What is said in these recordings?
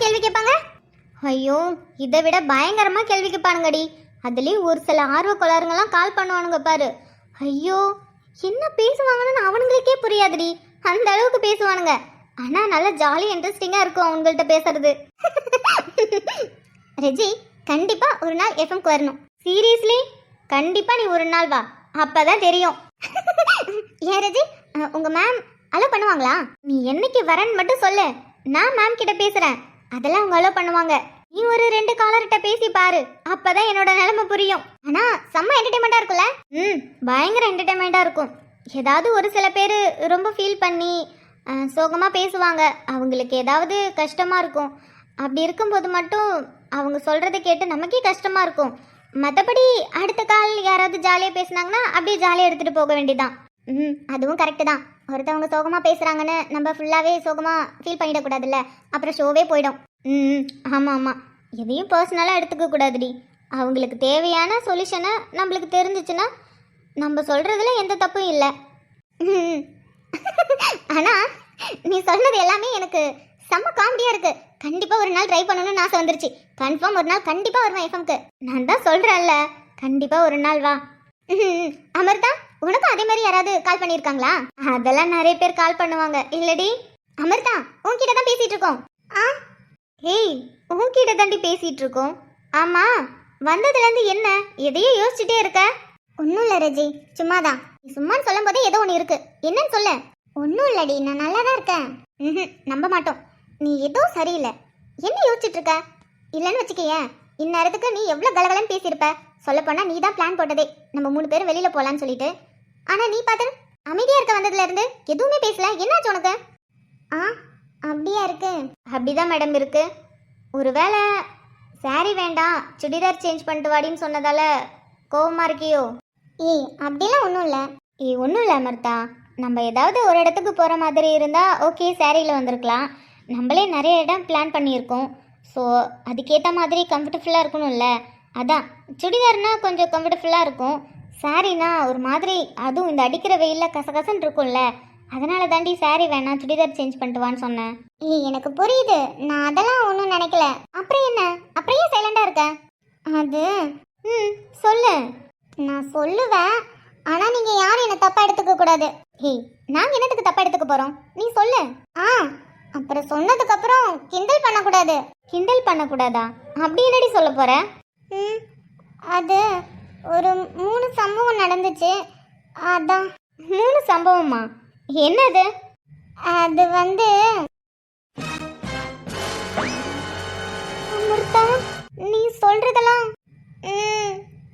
கேள்வி கேட்பாங்க? ஐயோ, இதை விட பயங்கரமா கேள்வி கேட்பானுங்கடி. அதுலயும் ஒரு சில ஆர்வ கோளாறுங்கெல்லாம் கால் பண்ணுவானுங்க பாரு. ஐயோ, என்ன பேசுவாங்கன்னு அவனுங்களுக்கே புரியாதுடி, அந்த அளவுக்கு பேசுவானுங்க. ஆனா நல்லா ஜாலி இன்ட்ரெஸ்டிங்கா இருக்கும் அவங்கள்ட்ட பேசுறது. ரெஜி, கண்டிப்பா ஒரு நாள் எஃப்எம்க்கு வரணும். சீரியஸ்லி, கண்டிப்பா நீ ஒரு நாள் வா, அப்பதான் தெரியும். ஏன் ரெஜி, உங்க மேம் அலோ பண்ணுவாங்களா? நீ என்னைக்கு வரேன்னு மட்டும் சொல்லு, நான் மேம் கிட்ட பேசுறேன். அதெல்லாம் அவங்க அலோ பண்ணுவாங்க. நீ ஒரு 2 காலர்கிட்ட பேசி பாரு, அப்பதான் என்னோட நிலைமை புரியும். ஆனா செம்ம என்டர்டைன்மெண்டா இருக்குல்ல? பயங்கர என்டர்டைன்மெண்டா இருக்கும். ஏதாவது ஒரு சில பேர் ரொம்ப ஃபீல் பண்ணி சோகமா பேசுவாங்க. அவங்களுக்கு ஏதாவது கஷ்டமா இருக்கும். அப்படி இருக்கும்போது மட்டும் அவங்க சொல்றதை கேட்டு நமக்கே கஷ்டமா இருக்கும். மற்றபடி அடுத்த கால் யாராவது ஜாலியாக பேசுனாங்கன்னா அப்படியே ஜாலியாக எடுத்துகிட்டு போக வேண்டியதான். அதுவும் கரெக்டு தான். ஒருத்தவங்க சோகமாக பேசுகிறாங்கன்னு நம்ம ஃபுல்லாகவே சோகமாக ஃபீல் பண்ணிடக்கூடாதுல்ல, அப்புறம் ஷோவே போயிடும். ஆமாம் ஆமாம், எதையும் பர்சனலாக எடுத்துக்க கூடாதுடி. அவங்களுக்கு தேவையான சொல்யூஷனை நம்மளுக்கு தெரிஞ்சிச்சுன்னா நம்ம சொல்கிறதுல எந்த தப்பும் இல்லை. ஆனால் நீ சொன்னது எல்லாமே எனக்கு செம்ம காமெடியாக இருக்குது. கண்டிப்பாக ஒரு நாள் ட்ரை பண்ணணும்னு ஆசை வந்துருச்சு. கன்ஃபார்ம் ஒரு நாள் கண்டிப்பாக வருவேன் எஃப்எம்க்கு. நான் தான் சொல்கிறேன்ல, கண்டிப்பாக ஒரு நாள் வா. அமிர்தா, உனக்கும் அதே மாதிரி யாராவது கால் பண்ணியிருக்காங்களா? அதெல்லாம் நிறைய பேர் கால் பண்ணுவாங்க இல்லடி. அமிர்தா, உன்கிட்ட தான் பேசிகிட்டு இருக்கோம். ஏய், உன்கிட்ட தாண்டி பேசிகிட்டு இருக்கோம். ஆமாம், வந்ததுலேருந்து என்ன எதையும் யோசிச்சுட்டே இருக்க? ஒன்றும் இல்லை ரஜி, சும்மாதான். நீ சும்மான்னு சொல்லும் போதே ஏதோ ஒன்று இருக்கு. என்னன்னு சொல்ல? ஒன்றும் இல்லடி, நான் நல்லா தான் இருக்கேன். நம்ப மாட்டோம், நீ ஏதோ சரியில்லை. என்ன யோசிச்சுட்டு இருக்க? இல்லைன்னு வச்சுக்கேன், இந்நேரத்துக்கு நீ எவ்வளோ கலகலன்னு பேசியிருப்ப. சொல்லப்போனால் நீ தான் பிளான் போட்டதே, நம்ம 3 பேர் வெளியில் போகலான்னு சொல்லிட்டு. ஆனால் நீ பார்த்து அமைதியாக இருக்க வந்ததுலேருந்து எதுவுமே பேசல. என்னாச்சு உனக்கு? அப்படியா இருக்கு? அப்படிதான் மேடம் இருக்கு. ஒருவேளை சாரி வேண்டாம், சுடிதார் சேஞ்ச் பண்ணிட்டு வாடின்னு சொன்னதால கோவமாக இருக்கியோ? அப்படிலாம் ஒன்றும் இல்லை. ஒன்றும் இல்லை அமிர்தா, நம்ம ஏதாவது ஒரு இடத்துக்கு போகிற மாதிரி இருந்தால் ஓகே, சாரியில் வந்திருக்கலாம். நம்மளே நிறைய இடம் பிளான் பண்ணியிருக்கோம். ஸோ அதுக்கேற்ற மாதிரி கம்ஃபர்டபுளாக இருக்கணும்ல. அதான் சுடிதார்னா கொஞ்சம் கம்ஃபர்டபுளாக இருக்கும். சாரினா ஒரு மாதிரி, அதுவும் இந்த அடிக்கிற வெயிலில் கசகசன்னு இருக்கும்ல. அதனால தாண்டி சாரி வேணாம், சுடிதார் சேஞ்ச் பண்ணிட்டு வான்னு சொன்னேன். எனக்கு புரியுது, நான் அதெல்லாம் ஒன்றும் நினைக்கல. அப்புறம் என்ன, அப்புறம் ஏன் சைலண்டாக இருக்க? அது சொல்லு. நான் சொல்லுவேன், ஆனால் நீங்கள் யாரும் என்னை தப்பாக எடுத்துக்க கூடாது. நாங்கள் என்னத்துக்கு தப்பாக எடுத்துக்க போகிறோம்? நீ சொல்லு. அப்புறம் சொன்னதுக்கப்புறம் கிண்டல் பண்ணக்கூடாது. கிண்டல் பண்ணக்கூடாதா? அப்படி என்னடி சொல்ல போகிற? அது ஒரு 3 சம்பவம் நடந்துச்சு, அதான். 3 சம்பவமா? என்னது? அது வந்து அமிர்தா, நீ சொல்றதெல்லாம்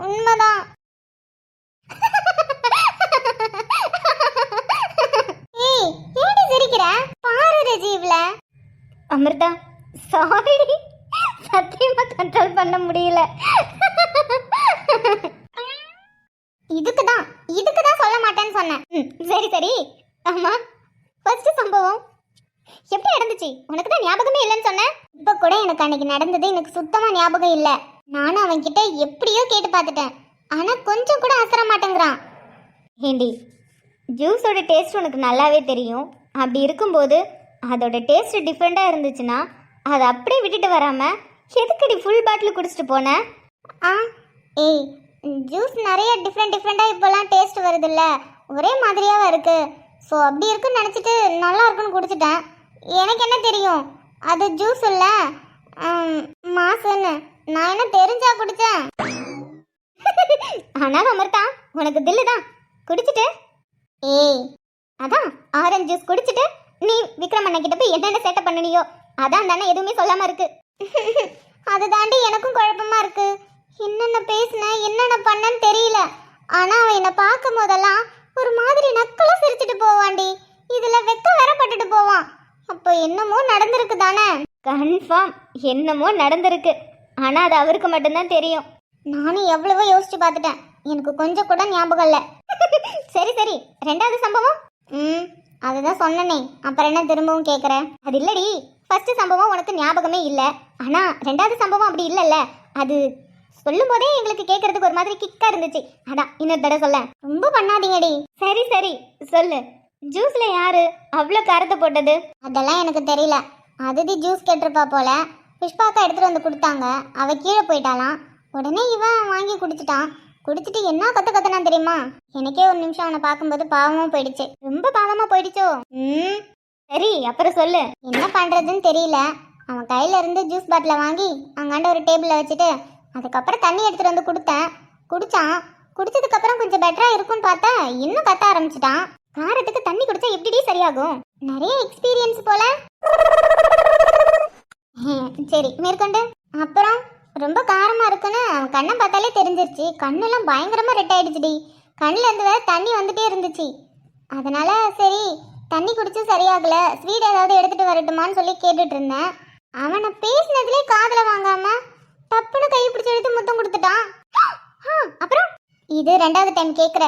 உண்மைதான். ஏடி சிரிக்கிற? பாரு ரஜீவ்ல. அமிர்தா, சாரி, சத்தியமா கண்ட்ரோல் பண்ண முடியல. இதுக்குதான் சொல்ல மாட்டேன்னு சொன்னேன். சரி சரி. ஆமா, ஃபர்ஸ்ட் சம்பவம் எப்படி நடந்துச்சு? உனக்கு தான் ஞாபகமே இல்லைன்னு சொன்னேன். இப்போ கூட எனக்கு அன்னைக்கு நடந்தது எனக்கு சுத்தமா ஞாபகம் இல்லை. நானும் அவன்கிட்ட எப்படியோ கேட்டு பார்த்துட்டேன், ஆனா கொஞ்சம் கூட அசர மாட்டேங்கிறான். ஏண்டி, ஜூஸோட டேஸ்ட் உனக்கு நல்லாவே தெரியும். அப்படி இருக்கும்போது அதோட டேஸ்ட் டிஃப்ரெண்டாக இருந்துச்சுன்னா அதை அப்படியே விட்டுட்டு வராமல் எதுக்கடி ஃபுல் பாட்டில் குடிச்சிட்டு போனேன்? ஜூஸ் நிறைய டிஃப்ரெண்டாக இப்போல்லாம் டேஸ்ட் வருதுல்ல, ஒரே மாதிரியாகவும் இருக்குது. ஸோ அப்படி இருக்குன்னு நினச்சிட்டு நல்லா இருக்குன்னு குடிச்சிட்டேன். எனக்கு என்ன தெரியும் அது ஜூஸ் இல்லை மாசுன்னு. நான் என்ன தெரிஞ்சா குடித்தேன்? ஆனாலும் அமிர்தா, உனக்கு தில்லு தான். குடிச்சிட்டு அதான் ஆரஞ்சு ஜூஸ் குடிச்சிட்டு நீ விக்ரம் அண்ணன் கிட்ட போய் என்னென்ன சேட்டை பண்ணனியோ அதான் தானே எதுவுமே சொல்லாம இருக்கு. அது தாண்டி எனக்கும் குழப்பமா இருக்கு. என்னென்ன பேசினேன் என்னென்ன பண்ணன்னு தெரியல. ஆனா அவன் என்னை பார்க்கும் போதெல்லாம் ஒரு மாதிரி நக்கலா சிரிச்சுட்டு போவாண்டி. இதுல வெக்க வேற பட்டுட்டு போவான். அப்போ என்னமோ நடந்திருக்கு தானே? கன்ஃபார்ம் என்னமோ நடந்திருக்கு. ஆனா அது அவருக்கு மட்டும்தான் தெரியும். நானும் எவ்வளவோ யோசிச்சு பார்த்துட்டேன், எனக்கு கொஞ்சம் கூட ஞாபகம் இல்லை. சரி சரி, 2வது சம்பவம்? அதுதான் சொன்னனே, அப்புறம் என்ன திரும்பவும் கேட்குற? அது இல்லடி, ஃபர்ஸ்ட் சம்பவம் உனக்கு ஞாபகமே இல்லை, ஆனா 2வது சம்பவம் அப்படி இல்லைல்ல. அது சொல்லும் போதே எங்களுக்கு கேட்கறதுக்கு ஒரு மாதிரி கிக்கா இருந்துச்சு. அதான் இன்னொரு தடவை சொல்ல. ரொம்ப பண்ணாதீங்கடி. சரி சரி சொல்லு. ஜூஸ்ல யாரு அவ்வளோ காரத்தை போட்டது? அதெல்லாம் எனக்கு தெரியல. அதுதி ஜூஸ் கேட்டிருப்பா போல. புஷ்பாக்கா எடுத்துட்டு வந்து கொடுத்தாங்க. அவ கீழே போயிட்டாளாம். உடனே இவன் வாங்கி குடிச்சிட்டான். குடிச்சிட்டு என்ன கத்துனா தெரியுமா? எனக்கே ஒரு நிமிஷம் அவனை பார்க்கும்போது பாவமா போயிடுச்சு. ரொம்ப பாவமா போயிடுச்சோ. சரி அப்புறம் சொல்லு. என்ன பண்றதுன்னு தெரியல. அவன் கையில இருந்து ஜூஸ் பாட்டில வாங்கி அங்காண்ட ஒரு டேபிள்ல வச்சுட்டு அதுக்கப்புறம் தண்ணி எடுத்துட்டு வந்து கொடுத்தேன். குடிச்சான். குடிச்சதுக்கு அப்புறம் கொஞ்சம் பெட்டரா இருக்கும்னு பார்த்தா இன்னும் கத்த ஆரம்பிச்சிட்டான். காரத்துக்கு தண்ணி குடிச்சா எப்படி சரியாகும்? நிறைய எக்ஸ்பீரியன்ஸ் போல. சரி மேற்கொண்டு. அப்புறம் ரொம்ப காரமா இருக்குன்னு அவன் கண்ணை பார்த்தாலே தெரிஞ்சிருச்சு. கண்ணெல்லாம் பயங்கரமா ரெட் ஆயிடுச்சுடி. கண்ணுல இருந்து வேற தண்ணி வந்துட்டே இருந்துச்சு. அதனால சரி தண்ணி குடிச்சு சரியாகல, ஸ்வீட் ஏதாவது எடுத்துட்டு வரட்டுமான்னு சொல்லி கேட்டுட்டு இருந்தேன். அவனை பேசினதுலே காதுல வாங்காம டப்புன்னு கை பிடிச்சி எடுத்து முத்தம் கொடுத்துட்டான். அப்புறம் இது ரெண்டாவது டைம் கேட்குற.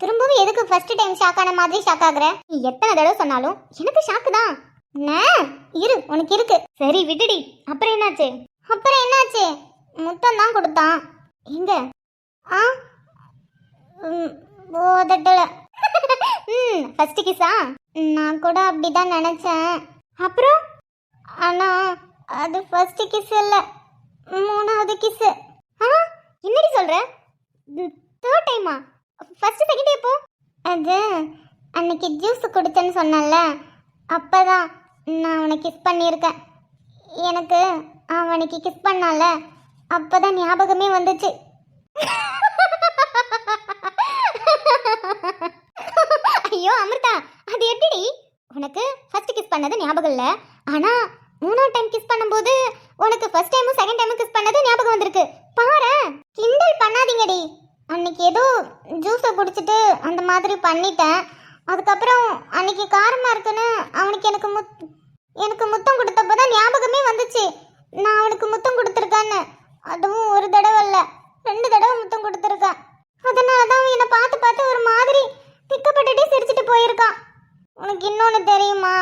திரும்பவும் எதுக்கு ஃபர்ஸ்ட் டைம் ஷாக் ஆன மாதிரி ஷாக் ஆகுற? நீ எத்தனை தடவை சொன்னாலும் எனக்கு ஷாக்கு தான். இரு உனக்கு இருக்கு. சரி விடுடி. அப்புறம் என்னாச்சு? முத்தம் தான் கொடுத்தான். எங்க? ஓதட்டல. ஃபர்ஸ்ட் கிஸ்ஸா? நான் கூட அப்படிதான் நினைச்சேன். அப்புறம் ஆனா அது ஃபர்ஸ்ட் கிஸ் இல்ல, மூணாவது கிஸ். என்னடி சொல்ற? தேர்ட் டைமா? ஃபர்ஸ்ட் செகண்ட் எப்போ? அது அன்னைக்கு ஜூஸ் குடிச்சேன்னு சொன்னல, அப்பதான் நான் அவனை கிஸ் பண்ணியிருக்கேன். எனக்கு அவனுக்கு கிஸ் பண்ணால அப்பதான் ஞாபகமே வந்துச்சு. ஐயோ அமிர்தா, அது எப்படி உனக்கு ஃபர்ஸ்ட் கிஸ் பண்ணது ஞாபகம் இல்ல, ஆனா மூணாவது டைம் கிஸ் பண்ணும்போது உனக்கு ஃபர்ஸ்ட் டைமும் செகண்ட் டைமும் கிஸ் பண்ணது ஞாபகம் வந்திருக்கு பாரு. கிண்டல் பண்ணாதீங்கடி. அன்னைக்கு ஏதோ ஜூஸை குடிச்சிட்டு அந்த மாதிரி பண்ணிட்டேன். அதுக்கப்புறம் அன்னைக்கு காரமா இருக்குன்னு அவனுக்கு எனக்கு முத்தம் கொடுத்தப்பதான் ஞாபகமே வந்துச்சு நான் அவனுக்கு முத்தம் கொடுத்துருக்கேன்னு. அதுவும் ஒரு தடவை இல்ல, 2 தடவை முத்தம் கொடுத்துருக்கேன். அதனாலதான் என்னை பார்த்து ஒரு மாதிரி திக்கப்பட்டுட்டே சிரிச்சுட்டு போயிருக்கான். உனக்கு இன்னொன்னு தெரியுமா?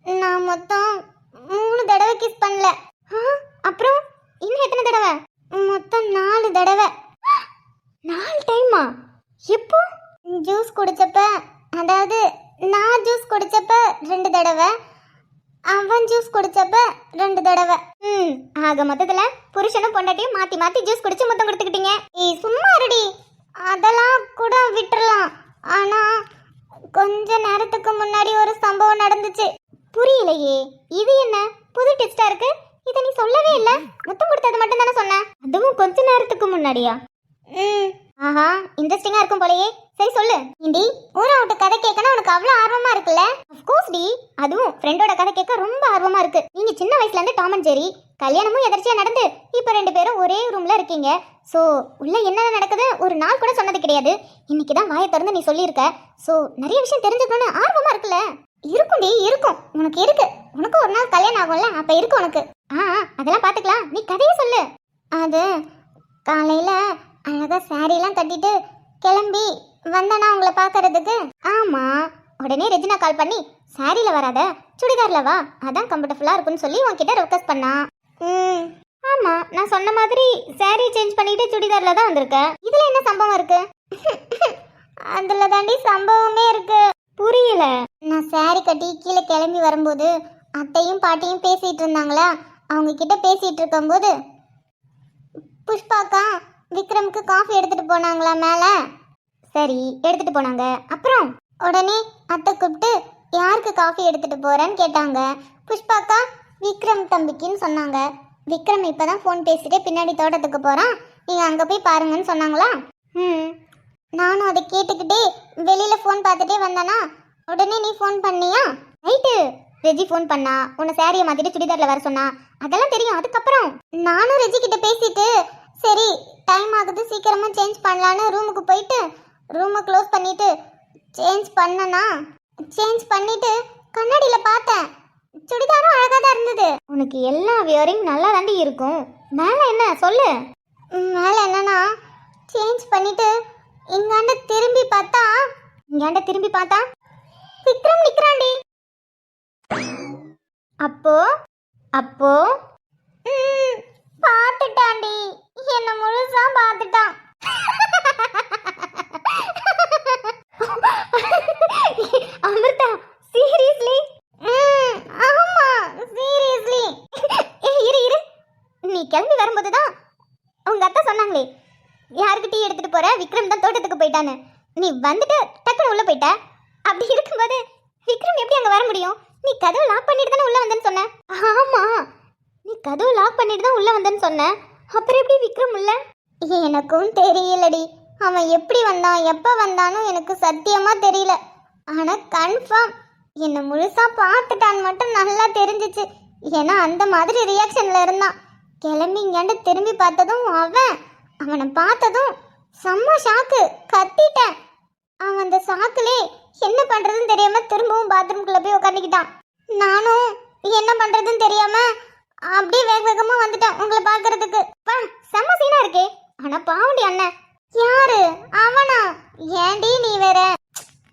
நான் மொத்தம் 3 தடவை கிஸ் பண்ணல. அப்புறம் இன்னும் எத்தனை தடவை? மொத்தம் 4 தடவை. 4 டைமா? எப்போ? ஜூஸ் குடிச்சப்ப, அதாவது நான் ஜூஸ் குடிச்சப்ப 2 தடவை, அவன் ஜூஸ் குடிச்சப்ப 2 தடவை. ஆக மொத்தத்துல புருஷனும் பொண்டாட்டியும் மாத்தி மாத்தி ஜூஸ் குடிச்சு முத்தம் கொடுத்துக்கிட்டீங்க. சும்மா இருடி, அதெல்லாம் கூட விட்டுறலாம். ஆனா கொஞ்ச நேரத்துக்கு முன்னாடி ஒரு சம்பவம் நடந்துச்சு. புரியலையே, இது என்ன புது டெஸ்டா இருக்கு? இதை நீ சொல்லவே இல்ல. முத்தம் கொடுத்தது மட்டும் தானே சொன்ன, அதுவும் கொஞ்ச நேரத்துக்கு முன்னாடியா? ஆஹா, இன்ட்ரெஸ்டிங்கா இருக்கும் போலயே. சரி சொல்லு. இண்டி ஊரா விட்டு கதை கேட்கணும் உனக்கு அவ்வளவு ஆர்வமா இருக்குல்ல? அஃப்கோர்ஸ் டி, அதுவும் ஃப்ரெண்டோட கதை கேட்க ரொம்ப ஆர்வமா இருக்கு. நீங்க சின்ன வயசுல இருந்து டாம் அண்ட் ஜெரி, கல்யாணமும் எதர்ச்சியா நடந்து இப்ப 2 பேரும் ஒரே ரூம்ல இருக்கீங்க. சோ உள்ள என்ன நடக்குது ஒரு நாள் கூட சொன்னது கிடையாது. இன்னைக்குதான் வாயை திறந்து நீ சொல்லியிருக்க. சோ நிறைய விஷயம் தெரிஞ்சுக்கணும்னு ஆர்வமா இருக்குல்ல? இருக்கும்டி, இருக்கும். உனக்கு இருக்கு. உனக்கு ஒரு நாள் கல்யாணம் ஆகும்ல, அப்ப இருக்கு உனக்கு. அதெல்லாம் பாத்துக்கலாம். நீ கதையை சொல்லு. அது காலையில அழகா சாரி எல்லாம் கட்டிட்டு கிளம்பி வந்தானா உங்களை பாக்குறதுக்கு. ஆமா, உடனே ரெஜினா கால் பண்ணி சாரியில வராத சுடிதார்ல வா, அதான் கம்ஃபர்டபுளா இருக்குன்னு சொல்லி உன்கிட்ட ரெக்வெஸ்ட் பண்ணா. ஆமா, நான் சொன்ன மாதிரி சாரி சேஞ்ச் பண்ணிட்டு சுடிதார்ல தான் வந்திருக்க. இதுல என்ன சம்பவம் இருக்கு? அதுல தாண்டி சம்பவமே இருக்கு. புரியல. நான் சாரி கட்டி கீழே கிளம்பி வரும்போது அத்தையும் பாட்டியும் பேசிட்டு இருந்தாங்களா, அவங்க கிட்ட பேசிட்டு இருக்கும்போது புஷ்பாக்கா விக்ரமுக்கு காஃபி எடுத்துட்டு போனாங்களா மேல. சரி எடுத்துட்டு போனாங்க. அப்புறம் உடனே அத்தை கூப்பிட்டு யாருக்கு காஃபி எடுத்துட்டு போறேன்னு கேட்டாங்க. புஷ்பாக்கா விக்ரம் தம்பிக்குன்னு சொன்னாங்க. விக்ரம் இப்பதான் ஃபோன் பேசிட்டு பின்னாடி தோட்டத்துக்கு போறான், நீங்க அங்க போய் பாருங்கன்னு சொன்னாங்களா. நானும் அதை கேட்டுக்கிட்டே வெளியில ஃபோன் பார்த்துட்டே வந்தானா, உடனே நீ ஃபோன் பண்ணியா? ரைட்டு, ரெஜி ஃபோன் பண்ணா, உன்னை சாரியை மாத்திட்டு சுடிதார்ல வர சொன்னா, அதெல்லாம் தெரியும். அதுக்கப்புறம் நானும் ரெஜி கிட்ட பேசிட்டு சரி டைம் ஆகுது சீக்கிரமா சேஞ்ச் பண்ணலான்னு ரூமுக்கு போயிட்டு ரூமை க்ளோஸ் பண்ணிட்டு சேஞ்ச் பண்ணிட்டு கண்ணாடியில பார்த்தேன். சுடிதாரும் அழகா தான் இருந்தது. உனக்கு எல்லா வியரிங் நல்லா தாண்டி இருக்கும். மேல என்ன சொல்லு? மேல என்னன்னா சேஞ்ச் பண்ணிட்டு இங்காண்ட திரும்பி பார்த்தா விக்ரம் நிக்கிறாண்டி. அப்போ பார்த்துட்டாண்டி, என்ன முழுசா பார்த்துட்டான். அமிர்தா சீரியஸ்லி? ஆமா சீரியஸ்லி. சொன்னாங்களே, யாருக்கு டீ எடுத்துட்டு போற, விக்ரம் தான் தோட்டத்துக்கு போயிட்டான்னு. நீ வந்துட்டு டக்குனு உள்ள போயிட்ட. அப்படி இருக்கும்போது விக்ரம் எப்படி அங்க வர முடியும்? நீ கதவு லாக் பண்ணிட்டு தானே உள்ள வந்தேன்னு சொன்ன. ஆமா, நீ கதவு லாக் பண்ணிட்டு தான் உள்ள வந்தேன்னு சொன்ன. அப்புறம் எப்படி விக்ரம் உள்ள? எனக்கும் தெரியலடி. அவன் எப்படி வந்தான், எப்ப வந்தானோ எனக்கு சத்தியமா தெரியல. ஆனா கன்ஃபார்ம் என்ன முழுசா பார்த்துட்டான்னு மட்டும் நல்லா தெரிஞ்சிச்சு. ஏன்னா அந்த மாதிரி ரியாக்ஷன்ல இருந்தான். கிளம்பி இங்காண்டு திரும்பி பார்த்ததும் அவனை பார்த்ததும் செம்ம ஷாக்கு, கத்திட்டேன். அவன் அந்த சாக்குலே என்ன பண்றதுன்னு தெரியாம திரும்பவும் பாத்ரூம்குள்ள போய் உட்காந்துக்கிட்டான். நானும் என்ன பண்றதுன்னு தெரியாம அப்படியே வேக வேகமா வந்துட்டேன் உங்களை பாக்குறதுக்கு. செம்ம சீனா இருக்கே. ஆனா பாவண்டி அண்ணன். யாரு அவனா? ஏண்டி நீ வேற?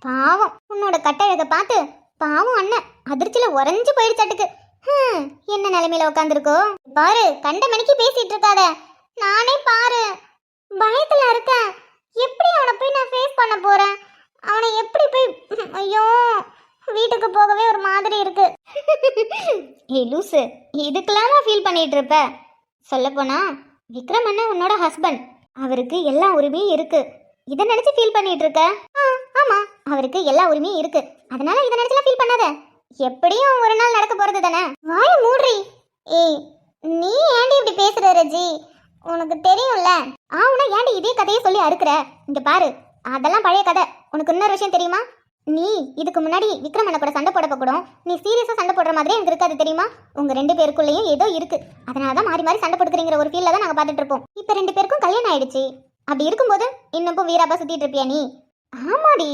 பாவம், உன்னோட கட்டழக பார்த்து பாவம் அண்ணன் அதிர்ச்சியில உறைஞ்சு போயிடுச்சாட்டுக்கு. என்ன நிலைமையில உட்காந்துருக்கோ பாரு. கண்ட மணிக்கு பேசிட்டு இருக்காத. நானே பாரு பயத்துல இருக்கேன். எப்படி அவனை போய் நான் ஃபேஸ் பண்ண போறேன்? அவனை எப்படி போய்? ஐயோ, வீட்டுக்கு போகவே ஒரு மாதிரி இருக்கு. ஏய் லூசு, இதுக்கெல்லாம் ஃபீல் பண்ணிட்டு இருப்ப? சொல்லப்போனா விக்ரம் அண்ணன் உன்னோட ஹஸ்பண்ட். அவருக்கு எல்லா உரிமையும் இருக்கு. இதை நினைச்சு ஃபீல் பண்ணிட்டு இருக்க? ஆமா, அவருக்கு எல்லா உரிமையும் இருக்கு. அதனால இதை நினைச்சுலாம் ஃபீல் பண்ணாத. எப்படியும் ஒரு நாள் நடக்க போறது தானே. வாய மூடுறி. ஏய், நீ ஏன்டி இப்படி பேசுற ரஜி? உனக்கு தெரியும்ல. உன ஏன்டி இதே கதையை சொல்லி அறுக்குற? இங்க பாரு, அதெல்லாம் பழைய கதை. உனக்கு இன்னொரு விஷயம் தெரியுமா? நீ இதுக்கு முன்னாடி விக்ரம் அண்ணா கூட சண்டை போடப்ப கூட நீ சீரியஸா சண்டை போடுற மாதிரி எனக்கு இருக்காது தெரியுமா? உங்க 2 பேருக்குள்ளேயும் ஏதோ இருக்கு. அதனாலதான் மாறி மாறி சண்டை போடுக்கிறீங்கிற ஒரு ஃபீல்ல தான் நாங்க பாத்துட்டு இருப்போம். இப்ப 2 பேருக்கும் கல்யாணம் ஆயிடுச்சு. அப்படி இருக்கும்போது இன்னும் வீராப்பா சுத்திட்டு இருப்பியா நீ? ஆமாடி.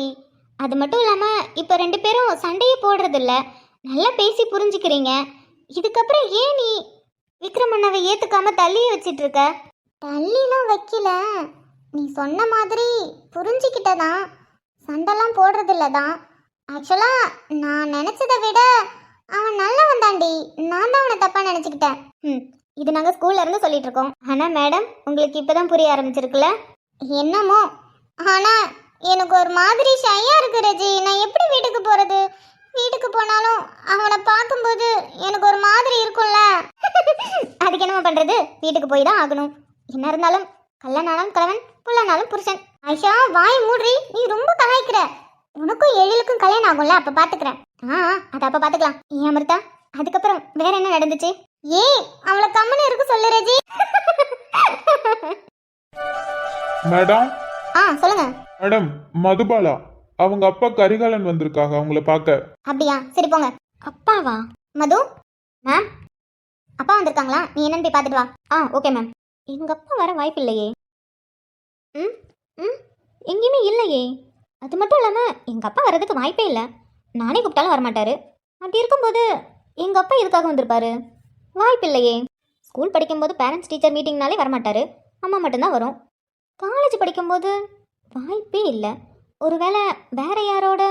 அது மட்டும் இல்லாம இப்ப 2 பேரும் சண்டையே போடுறது இல்ல, நல்லா பேசி புரிஞ்சுக்கிறீங்க. இதுக்கப்புறம் ஏன் நீ விக்ரம் அண்ணாவை ஏத்துக்காம தள்ளியே வச்சிட்டு இருக்க? தள்ளிலாம் வைக்கல, நீ சொன்ன மாதிரி புரிஞ்சுக்கிட்டதான். சண்டைலாம் போடுறது இல்லதான். ஆக்சுவலா நான் நினைச்சதை விட அவன் நல்லா வந்தாண்டி. நான் தான் அவனை தப்பா நினைச்சுக்கிட்டேன். இது நாங்க ஸ்கூல்ல இருந்து சொல்லிட்டு இருக்கோம். ஆனா மேடம், உங்களுக்கு இப்பதான் புரிய ஆரம்பிச்சிருக்குல்ல? என்னமோ, ஆனா எனக்கு ஒரு மாதிரி ஷையா இருக்கு ரஜி. நான் எப்படி வீட்டுக்கு போறது? வீட்டுக்கு போனாலும் அவனை பார்க்கும்போது எனக்கு ஒரு மாதிரி இருக்கும்ல. அதுக்கு என்னமா பண்றது? வீட்டுக்கு போய் தான் ஆகணும். என்ன இருந்தாலும் கல்லனாலும் கலவன், புள்ளனாலும் புருஷன். ஐஷா, வாய் மூடுறி. நீ ரொம்ப கலாய்க்கிற. உனக்கும் எழிலுக்கும் கல்யாணம் ஆகும்ல, அப்ப பாத்துக்கிறேன். அது அப்ப பாத்துக்கலாம். ஏன் அமிர்தா, அதுக்கப்புறம் வேற என்ன நடந்துச்சு? ஏய், அவளை கம்மனு இருக்கு சொல்லு ரஜி. மேடம். சொல்லுங்க மேடம், மதுபாலா அவங்க அப்பா கரிகாலன் வந்திருக்காங்க அவங்கள பார்க்க. அப்படியா? சரி போங்க. அப்பாவா? மது மேம், அப்பா வந்திருக்காங்களா? நீ என்னன்னு போய் பார்த்துட்டு வா. Okay ma'am. எங்க அப்பா வர வாய்ப்பு இல்லையே. எங்கேயுமே இல்லையே. அது மட்டும் இல்லாமல் எங்கள் அப்பா வர்றதுக்கு வாய்ப்பே இல்லை. நானே கூப்பிட்டாலும் வரமாட்டாரு. அப்படி இருக்கும்போது எங்கள் அப்பா எதுக்காக வந்திருப்பாரு? வாய்ப்பு இல்லையே. ஸ்கூல் படிக்கும்போது பேரண்ட்ஸ் டீச்சர் மீட்டிங்னாலே வரமாட்டாரு, அம்மா மட்டும்தான் வரும். காலேஜ் படிக்கும்போது வாய்ப்பே இல்லை. ஒருவேளை வேற யாரோட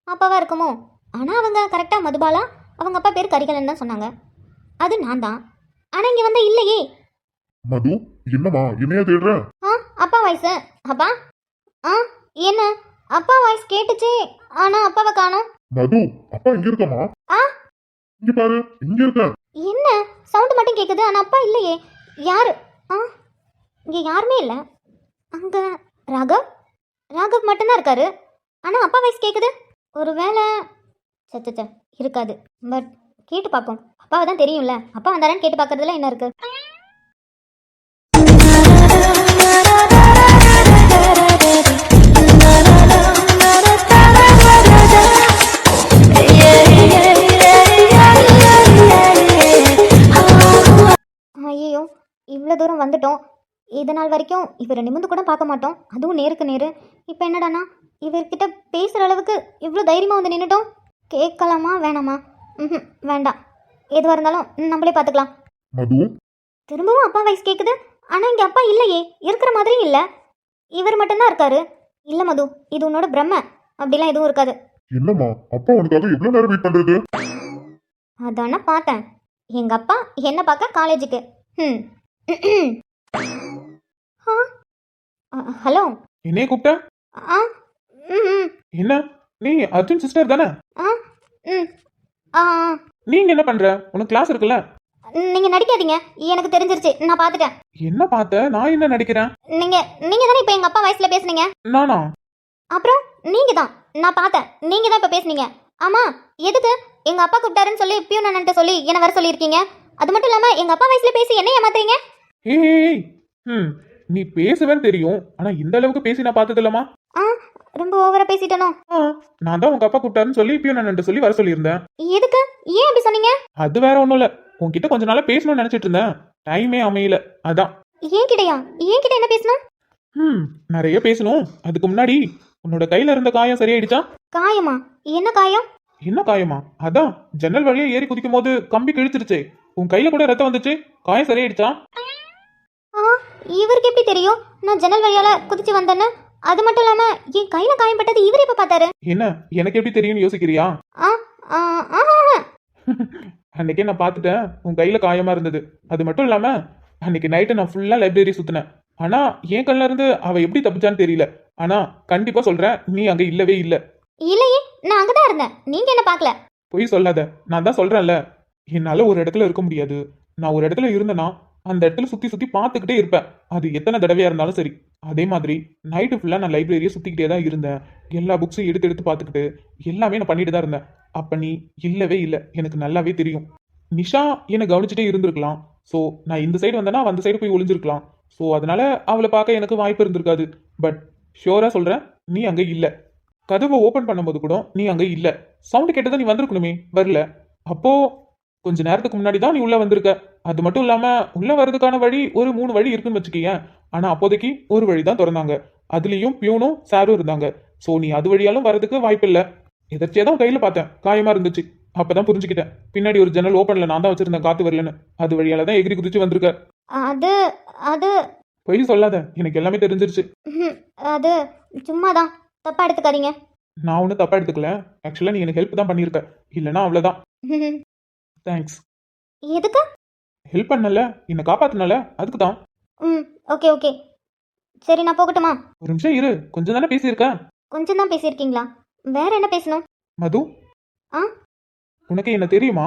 அப்பாவாக இருக்குமோ? ஆனால் அவங்க கரெக்டாக மதுபாலா, அவங்க அப்பா பேர் கரிகாலன் தான் சொன்னாங்க. அது நான் தான். ஆனால் இங்கே வந்தால் இல்லையே. மது, என்னமா என்னையா தேடுற? அப்பா வாய்ஸ். அப்பா என்ன? அப்பா வாய்ஸ் கேட்டுச்சு, ஆனா அப்பாவை காணோம். மது, அப்பா எங்க இருக்கமா? இங்க பாரு, இங்க இருக்க. என்ன சவுண்ட் மட்டும் கேக்குது, ஆனா அப்பா இல்லையே. யாரு? இங்க யாருமே இல்ல. அங்க ராகவ் மட்டும்தான் இருக்காரு. ஆனா அப்பா வாய்ஸ் கேக்குது. ஒருவேளை சச்ச இருக்காது. பட் கேட்டு பார்ப்போம். அப்பாவை தான் தெரியும்ல, அப்பா வந்தாரன்னு கேட்டு பார்க்கறதுல என்ன இருக்கு? ஐயோ, இவ்வளோ தூரம் வந்துட்டோம். இதனால் வரைக்கும் இவரை நிமிந்து கூட பார்க்க மாட்டோம், அதுவும் நேருக்கு நேரு. இப்போ என்னடானா இவர்கிட்ட பேசுகிற அளவுக்கு இவ்வளோ தைரியமாக வந்து நின்றுட்டோம். கேட்கலாமா வேணாமா? வேண்டாம், எதுவாக இருந்தாலும் நம்மளே பார்த்துக்கலாம். மது, திரும்பவும் அப்பா வாய்ஸ் கேட்குது, ஆனால் இங்கே அப்பா இல்லையே. இருக்கிற மாதிரியும் இல்லை, இவர் மட்டும்தான் இருக்காரு. இல்லை மது, இது உன்னோட பிரம்ம. அப்படிலாம் எதுவும் இருக்காது. என்னம்மா, அப்பா உனக்காக எவ்வளவு நேரம் வெயிட் பண்றது? அதான பார்த்தேன். எங்க அப்பா என்ன பார்க்க காலேஜுக்கு. ஹலோ. என்னைய கூப்பிட்ட? என்ன, நீ அர்ஜுன் சிஸ்டர் தானே? நீங்க என்ன பண்ற? உனக்கு கிளாஸ் இருக்குல்ல? நீங்க நடிக்காதீங்க, எனக்கு தெரிஞ்சிருச்சு, நான் பார்த்துட்டேன். என்ன பார்த்த? நான் என்ன நடிக்கிறேன்? நீங்க நீங்க தானே இப்போ எங்க அப்பா வயசுல பேசுனீங்க. நானா? அப்புறம் நீங்க தான், நான் பார்த்தேன், நீங்க தான் இப்போ பேசுனீங்க. ஆமா, எதுக்கு எங்க அப்பா கூப்பிட்டாருன்னு சொல்லி பியூன் அண்ணன்ட்ட சொல்லி என்ன வர சொல்லியிருக்கீங்க? அது மட்டும் இல்லாம எங்க அப்பா வயசுல பேசி என்ன ஏமாத்துறீங்க? ஏய், ம், நீ பேசுவேன்னு தெரியும், ஆனா இந்த அளவுக்கு பேசி நான் பார்த்தது இல்லம்மா. ஆ, ரொம்ப ஓவரா பேசிட்டனோ? நான் தான் உங்க அப்பா கூப்பிட்டாருன்னு சொல்லி பியூன் அண்ணன்ட்ட சொல்லி வர சொல்லியிருந்தேன். எதுக்கு? ஏன் அப்படி சொன்னீங்க? அது வேற ஒண்ணும் இல்ல, உன்கிட்ட கொஞ்ச நாளா பேசணும்னு நினைச்சிட்டு இருந்தேன், டைமே அமையல, அதான். என்கிட்டயா? என்கிட்ட என்ன பேசணும்? நிறைய பேசணும். அதுக்கு முன்னாடி உன்னோட கையில இருந்த காயம் சரியாயிடுச்சா? காயமா? என்ன காயம்? என்ன காயமா? அதான் ஜன்னல் வழியா ஏறி குதிக்கும் போது கம்பி கிழிச்சிருச்சு, உன் கையில கூட ரத்தம் வந்துச்சு, காயம் சரியாயிடுச்சா? ஆ, இவருக்கு எப்படி தெரியும் நான் ஜன்னல் வழியால குதிச்சு வந்தேன்னு? அது மட்டும் இல்லாம என் கையில காயம் பட்டது இவர் எப்ப பார்த்தாரு? என்ன, எனக்கு எப்படி தெரியும்னு யோசிக்கிறியா? ஆ, ஆ, ஆஹா. அன்னைக்கே நான் பார்த்துட்டேன் உன் கையில காயமா இருந்தது. அது மட்டும் இல்லாம அன்னைக்கு நைட்டு நான் ஃபுல்லா லைப்ரரி சுத்தினேன். ஆனா என் கண்ணுல இருந்து அவ எப்படி தப்பிச்சான்னு தெரியல. ஆனா கண்டிப்பா சொல்றேன், நீ அங்க இல்லவே இல்ல. இல்லையே, நான் அங்கதான் இருந்தேன், நீங்க என்ன பார்க்கல. பொய் சொல்லாத, நான் தான் சொல்றேன்ல, என்னால ஒரு இடத்துல இருக்க முடியாது. நான் ஒரு இடத்துல இருந்தேன்னா அந்த இடத்துல சுத்தி சுத்தி பார்த்துக்கிட்டே இருப்பேன், அது எத்தனை தடவையா இருந்தாலும் சரி. அதே மாதிரி நைட்டு ஃபுல்லா நான் லைப்ரரியை சுத்திக்கிட்டே தான் இருந்தேன். எல்லா புக்ஸும் எடுத்து எடுத்து பார்த்துக்கிட்டு எல்லாமே நான் பண்ணிட்டு தான் இருந்தேன். அப்ப நீ இல்லவே இல்லை, எனக்கு நல்லாவே தெரியும். நிஷா என்னை கவனிச்சுட்டே இருந்திருக்கலாம். ஸோ நான் இந்த சைடு வந்தேன்னா அவ அந்த சைடு போய் ஒளிஞ்சிருக்கலாம். ஸோ அதனால அவளை பார்க்க எனக்கு வாய்ப்பு இருந்திருக்காது. பட் ஷியோரா சொல்றேன், நீ அங்க இல்ல. கதவை ஓபன் பண்ணும்போது கூட நீ அங்க இல்ல. சவுண்டு கேட்டதை நீ வந்திருக்கணுமே, வரல. அப்போ கொஞ்ச நேரத்துக்கு முன்னாடி தான் நீ உள்ள வந்திருக்க. அது மட்டும் இல்லாம உள்ள வர்றதுக்கான வழி ஒரு 3 வழி இருக்குன்னு வச்சுக்கேன். ஆனா அப்போதைக்கு ஒரு வழி தான் திறந்தாங்க, அதுலயும் பியூனும் சாரும் இருந்தாங்க. ஸோ நீ அது வழியாலும் வர்றதுக்கு வாய்ப்பு இல்லை. எதற்சியா தான் கையில பார்த்தேன், காயமா இருந்துச்சு. அப்பதான் புரிஞ்சுக்கிட்டேன், பின்னாடி ஒரு ஜன்னல் ஓப்பன்ல நான் தான் வச்சிருந்தேன், காத்து வரலன்னு. அது வழியால தான் எகிரி குதிச்சு வந்திருக்க. அது அது பொய் சொல்லாத, எனக்கு எல்லாமே தெரிஞ்சிருச்சு. அது சும்மாதான், தப்பா எடுத்துக்காதீங்க. நான் ஒன்றும் தப்பா எடுத்துக்கல. ஆக்சுவலா நீ எனக்கு ஹெல்ப் தான் பண்ணியிருக்க, இல்லைன்னா அவ்வளோதான். தேங்க்ஸ். எதுக்கு? ஹெல்ப் பண்ணல, என்னை காப்பாத்தினல, அதுக்கு தான். ஓகே ஓகே, சரி நான் போகட்டுமா? ஒரு நிமிஷம் இரு, கொஞ்சம் தானே பேசியிருக்க. கொஞ்சம் தான் பேசியிருக்கீங்களா? வேற என்ன பேசணும்? மது, ஆ உனக்கு என்ன தெரியுமா?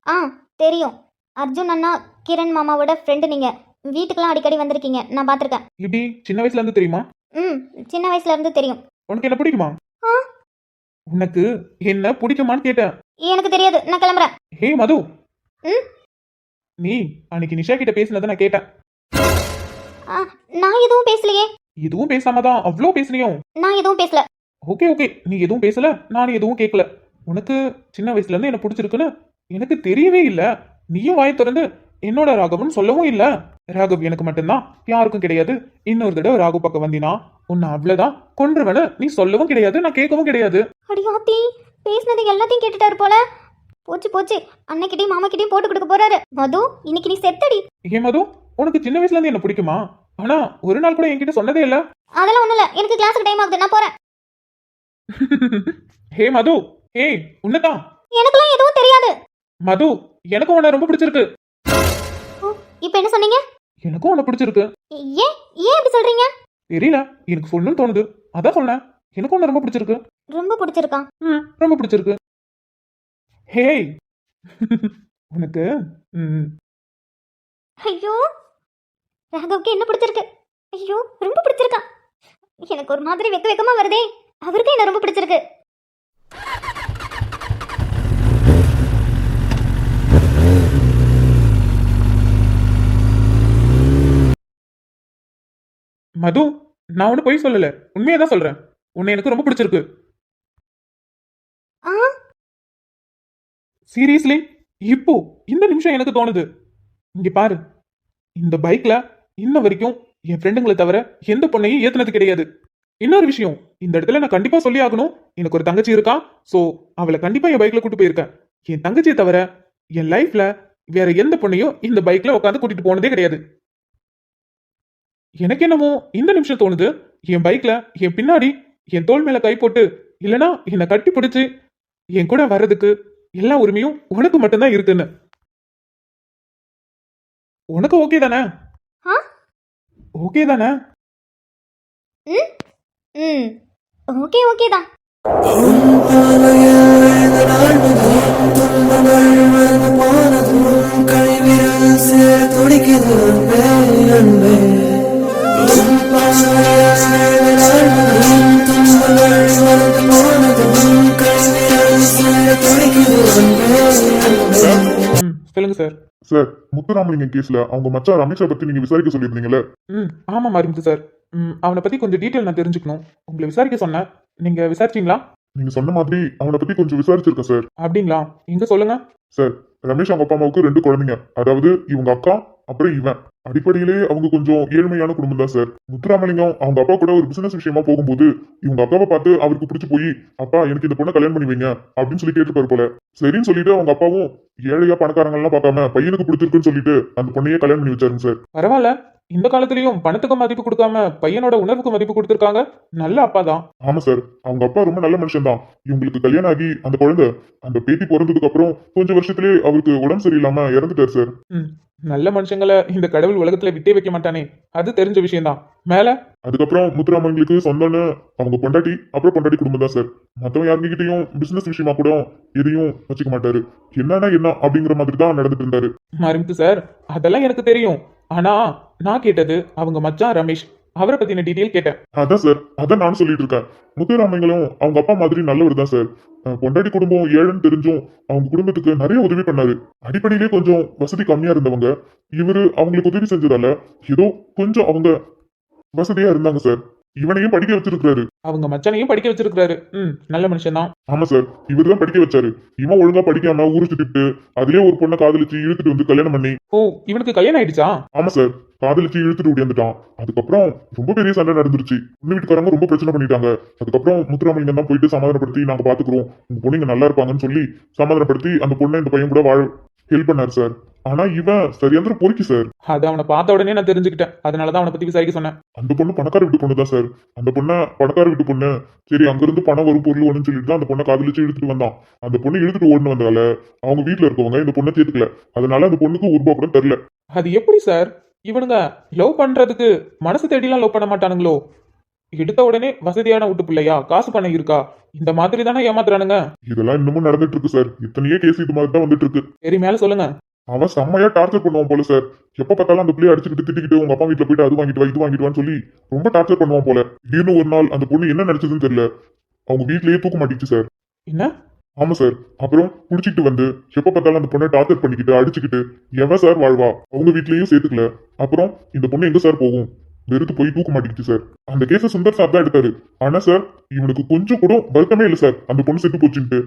ஆ தெரியும், அர்ஜுன் அண்ணா கிரண் மாமாவோட ஃப்ரெண்டு. நீங்க வீட்டுக்கெல்லாம் அடிக்கடி வந்திருக்கீங்க, நான் பார்த்துருக்கேன். இப்படி சின்ன வயசுல இருந்து தெரியுமா? சின்ன வயசுல இருந்து தெரியும். உனக்கு என்ன பிடிக்குமா? ஆ உனக்கு என்ன பிடிக்குமான்னு கேட்டேன். எனக்கு தெரியாது, நான் கிளம்புறேன். ஹே மது, ம் நீ அன்னைக்கு நிஷா கிட்ட பேசினதை நான் கேட்டேன். ஆ, நான் எதுவும் பேசலையே. எதுவும் பேசாம தான் அவ்வளோ பேசுனியோ? நான் எதுவும் பேசல. ஓகே ஓகே, நீ எதுவும் பேசல, நானும் எதுவும் கேட்கல. உனக்கு சின்ன வயசுல இருந்து என்ன பிடிச்சிருக்குன்னு எனக்கு தெரியவே இல்ல. நீயும் வாயை திறந்து என்னோட ராகவன் சொல்லவும் இல்ல. ராகவ் எனக்கு மட்டும்தான், யாருக்கும் கிடையாது. இன்னொரு தடவை ராகு பக்கம் வந்தினா உன்னை அவ்வளவுதான் கொன்றுவன நீ சொல்லவும் கிடையாது, நான் கேட்கவும் கிடையாது. அடியாத்தி, பேசினது எல்லாத்தையும் கேட்டுட்டாரு போல. போச்சு போச்சு, அன்னைக்கிட்டையும் மாமா கிட்டையும் போட்டு கொடுக்க போறாரு. மது, இன்னைக்கு நீ செத்தடி. ஏன் மது, உனக்கு சின்ன வயசுல இருந்து என்ன பிடிக்குமா? ஆனா ஒரு நாள் கூட என்கிட்ட சொன்னதே இல்ல. அதெல்லாம் ஒண்ணும் இல்ல, எனக்கு கிளாஸுக்கு டைம் ஆகுது, நான் போறேன். ஹே மது, ஹே உன்னதான். எனக்குலாம் எதுவும் தெரியாது. மது, எனக்கும் உன்னை ரொம்ப பிடிச்சிருக்கு. இப்போ என்ன சொன்னீங்க? எனக்கும் உன்னை பிடிச்சிருக்கு. ஏன் ஏன் இப்படி சொல்றீங்க? தெரியல, எனக்கு சொல்லணும்னு தோணுது, அதான் சொன்னேன். எனக்கும் உன்னை ரொம்ப பிடிச்சிருக்கு. ரொம்ப பிடிச்சிருக்கா? ரொம்ப பிடிச்சிருக்கு. ஹே உனக்கு ஐயோ, ராகவுக்கு என்ன பிடிச்சிருக்கு? ஐயோ, ரொம்ப பிடிச்சிருக்கா. எனக்கு ஒரு மாதிரி வெக்க வெக்கமா வருதே. அவருக்கு என்ன ரொம்ப பிடிச்சிருக்கு. மது, நான் ஒன்னும் பொய் சொல்லல, உண்மையா தான் சொல்றேன். உன்னை எனக்கு ரொம்ப பிடிச்சிருக்கு. சீரியஸ்லி, இப்போ இந்த நிமிஷம் எனக்கு தோணுது. இங்க பாரு, இந்த பைக்ல இன்ன வரைக்கும் என் ஃப்ரெண்டுங்களை தவிர எந்த பொண்ணையும் ஏத்துனது கிடையாது. இன்னொரு விஷயம், இந்த இடத்துல நான் கண்டிப்பா சொல்லி ஆகணும், எனக்கு ஒரு தங்கச்சி இருக்கா. சோ அவளை கண்டிப்பா என் பைக்ல கூட்டு போயிருக்கேன். என் தங்கச்சியை தவிர என் லைஃப்ல வேற எந்த பொண்ணையும் இந்த பைக்ல உட்காந்து கூட்டிட்டு போனதே கிடையாது. எனக்கு என்னமோ இந்த நிமிஷம் தோணுது, என் பைக்ல என் பின்னாடி என் தோள் மேல கை போட்டு இல்லனா என்னை கட்டி பிடிச்சு என் கூட வர்றதுக்கு எல்லா உரிமையும் உனக்கு மட்டும்தான் இருக்குன்னு. உனக்கு ஓகே தானே? ஓகே தானே? ஓகே ஓகே தான். கை சொல்லுங்க சார். சார், முத்துராமலிங்கம் கேஸ்ல அவங்க மச்சான் ரமேஷை பத்தி நீங்க விசாரிக்க சொல்லியிருந்தீங்கல்ல? ஆமா மாரிமுத்து சார். அவனை பத்தி கொஞ்சம் டீட்டெயில் நான் தெரிஞ்சுக்கணும். உங்களை விசாரிக்க சொன்னேன். நீங்க விசாரிச்சீங்களா? நீங்க சொன்ன மாதிரி அவனை பத்தி கொஞ்சம் விசாரிச்சிருக்கேன் சார். அப்படிங்களா? இங்க சொல்லுங்க. சார், ரமேஷ் அவங்க அப்பா அம்மாவுக்கு 2 குழந்தைங்க. அதாவது இவங்க அக்கா, அப்புறம் இவன். அடிப்படையிலே அவங்க கொஞ்சம் ஏழ்மையான குடும்பம் தான் சார். முத்துராமலிங்கம் அவங்க அப்பா கூட ஒரு பிசினஸ் விஷயமா போகும்போது இவங்க அக்காவை பார்த்து அவருக்கு பிடிச்சு போய், அப்பா எனக்கு இந்த பொண்ணை கல்யாணம் பண்ணி வைங்க அப்படின்னு சொல்லி கேட்டுப்பாரு போல. சரின்னு சொல்லிட்டு அவங்க அப்பாவும் ஏழையா பணக்காரங்க எல்லாம் பார்க்காம பையனுக்கு பிடிச்சிருக்குன்னு சொல்லிட்டு அந்த பொண்ணையே கல்யாணம் பண்ணி வச்சாருங்க சார். பரவாயில்ல. இந்த காலத்துலயும் பணத்துக்கு மதிப்பு கொடுக்காம பையனோட உணர்வுக்கு மதிப்பு கொடுத்திருக்காங்க. நல்ல அப்பா தான். ஆமா சார், அவங்க அப்பா ரொம்ப நல்ல மனுஷன் தான். இவங்களுக்கு கல்யாணம் ஆகி அந்த குழந்தை அந்த பேத்தி பிறந்ததுக்கு அப்புறம் கொஞ்சம் வருஷத்திலே அவருக்கு உடம்பு சரியில்லாம இறந்துட்டாரு சார். நல்ல மனுஷங்களை இந்த கடவுள் உலகத்துல விட்டே வைக்க மாட்டானே, அது தெரிஞ்ச விஷயம் தான். மேல அதுக்கப்புறம் முத்துராமலிங்களுக்கு சொந்தம்னு அவங்க பொண்டாட்டி அப்புறம் பொண்டாட்டி குடும்பம் தான் சார். மத்தவங்க யாருக்கிட்டையும் பிசினஸ் விஷயமா கூட எதையும் வச்சுக்க மாட்டாரு. என்னன்னா என்ன அப்படிங்கிற மாதிரி தான் நடந்துட்டு இருந்தாரு. மாரிமுத்து சார், அதெல்லாம் எனக்கு தெரியும். ஆனா நான் கேட்டது அவங்க மச்சான் ரமேஷ், அவரை பத்தின டீட்டெயில் கேட்டேன். அதான் சார், அதான் நான் சொல்லிட்டு இருக்கேன். முத்துராமலிங்களும் அவங்க அப்பா மாதிரி நல்லவர் தான் சார். பொண்டாட்டி குடும்பம் ஏழைன்னு தெரிஞ்சும் அவங்க குடும்பத்துக்கு நிறைய உதவி பண்ணாரு. அடிப்படையிலே கொஞ்சம் வசதி கம்மியா இருந்தவங்க. இவரு அவங்களுக்கு உதவி செஞ்சதால ஏதோ கொஞ்சம் அவங்க வசதியா இருந்தாங்க சார். இவனையும் படிக்க வச்சிருக்காரு. அவங்க மச்சானையும் படிக்க வச்சிருக்காரு. நல்ல மனுஷன் தான். ஆமா சார், இவர் தான் படிக்க வச்சாரு. இவன் ஒழுங்கா படிக்காம ஊரு சுத்திட்டு அதுலயே ஒரு பொண்ணை காதலிச்சு இழுத்துட்டு வந்து கல்யாணம் பண்ணி. ஓ, இவனுக்கு கல்யாணம் ஆயிடுச்சா? ஆமா சார், காதலிச்சு இழுத்துட்டு ஓடியாந்துட்டான். அதுக்கப்புறம் ரொம்ப பெரிய சண்டை நடந்துருச்சு. பொண்ணு வீட்டுக்காரங்க ரொம்ப பிரச்சனை பண்ணிட்டாங்க. அதுக்கப்புறம் முத்துராமலிங்கம் தான் போயிட்டு சமாதானப்படுத்தி, நாங்க பாத்துக்கிறோம், உங்க பொண்ணுங்க நல்லா இருப்பாங்கன்னு சொல்லி சமாதானப்படுத்தி அந்த பொண்ணை இந்த பையன் கூட வாழ ஹெல்ப் பண்ணாரு சார். ஆனா இவன் சரியாந்திர பொறுக்கி சார். அது அவனை பார்த்த உடனே நான் தெரிஞ்சுக்கிட்டேன். அதனாலதான் அவனை பத்தி விசாரிக்க சொன்னேன். அந்த பொண்ணு பணக்கார வீட்டு பொண்ணு தான் சார். அந்த பொண்ணை பணக்கார வீட்டு பொண்ணு சரி அங்கிருந்து பணம் வரும் பொருள் வரும்னு சொல்லிட்டு தான் அந்த பொண்ணை காதலிச்சு இழுத்துட்டு வந்தான். அந்த பொண்ணு இழுத்துட்டு ஓடினு வந்தால அவங்க வீட்டுல இருக்கவங்க இந்த பொண்ணை சேர்த்துக்கல. அதனால அந்த பொண்ணுக்கு ஒரு ரூபா கூட தெரியல. அது எப்படி சார்? இவனுங்க லவ் பண்றதுக்கு மனசு தேடிலாம் லவ் பண்ண மாட்டானுங்களோ? எடுத்த உடனே வசதியான வீட்டு பிள்ளையா, காசு பணம் இருக்கா, இந்த மாதிரி தானே ஏமாத்துறானுங்க. இதெல்லாம் இன்னமும் நடந்துட்டு இருக்கு சார். இத்தனையே கேஸ் இது மாதிரி தான் வந்துட்டு இருக்கு. சரி, மேல சொல்லுங்க. அவன் செம்மையா டார்ச்சர் பண்ணுவான் போல சார். எப்ப பார்த்தாலும் அந்த பிள்ளைய அடிச்சுக்கிட்டு திட்டிக்கிட்டு உங்க அப்பா வீட்டுல போயிட்டு அது வாங்கிட்டு வா இது வாங்கிட்டு வான்னு சொல்லி ரொம்ப டார்ச்சர் பண்ணுவான் போல. திடீர்னு ஒரு நாள் அந்த பொண்ணு என்ன நினைச்சதுன்னு தெரியல, அவங்க வீட்லயே தூக்க மாட்டிச்சு சார். என்ன? ஆமா சார். அப்புறம் குடிச்சிட்டு வந்து எப்ப பார்த்தாலும் அந்த பொண்ணை டார்ச்சர் பண்ணிக்கிட்டு அடிச்சுக்கிட்டு எவன் சார் வாழ்வா? அவங்க வீட்லயும் சேர்த்துக்கல. அப்புறம் இந்த பொண்ணு எங்க சார் போகும்? வெறுத்து போய் தூக்க மாட்டிக்கிச்சு சார். அந்த கேஸ சுந்தர் சார் தான் எடுத்தாரு. ஆனா சார் இவனுக்கு கொஞ்சம் கூட வருத்தமே இல்லை சார். அந்த பொண்ணு செத்து போச்சுன்ட்டு